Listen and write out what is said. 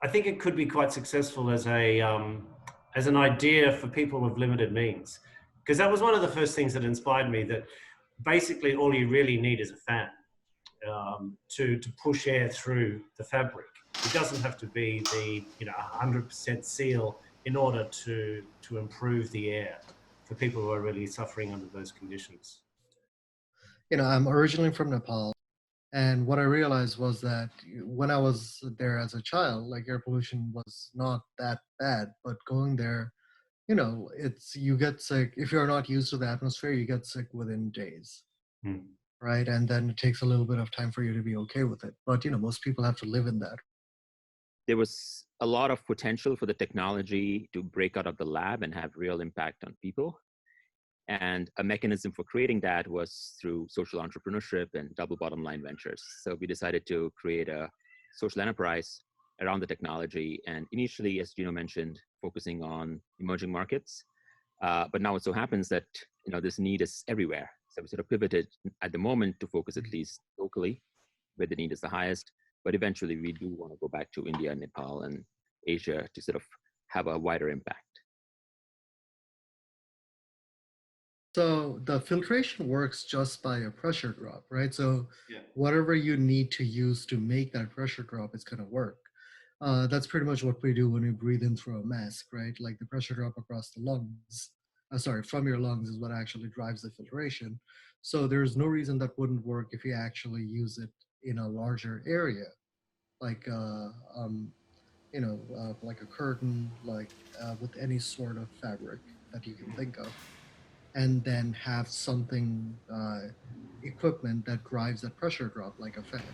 I think it could be quite successful as an idea for people with limited means, because that was one of the first things that inspired me. That basically all you really need is a fan to push air through the fabric. It doesn't have to be the 100% seal in order to improve the air for people who are really suffering under those conditions. I'm originally from Nepal. And what I realized was that when I was there as a child, like air pollution was not that bad, but going there, you get sick. If you're not used to the atmosphere, you get sick within days, Hmm. right? And then it takes a little bit of time for you to be okay with it. But, most people have to live in that. There was a lot of potential for the technology to break out of the lab and have real impact on people. And a mechanism for creating that was through social entrepreneurship and double bottom line ventures. So we decided to create a social enterprise around the technology. And initially, as Gino mentioned, focusing on emerging markets. But now it so happens that this need is everywhere. So we sort of pivoted at the moment to focus at least locally, where the need is the highest. But eventually, we do want to go back to India, Nepal, and Asia to sort of have a wider impact. So the filtration works just by a pressure drop, right? So Yeah. whatever you need to use to make that pressure drop is going to work. That's pretty much what we do when we breathe in through a mask, right? Like the pressure drop across the lungs, from your lungs is what actually drives the filtration. So there's no reason that wouldn't work if you actually use it in a larger area, like like a curtain, like with any sort of fabric that you can think of, and then have something equipment that drives that pressure drop like a fan.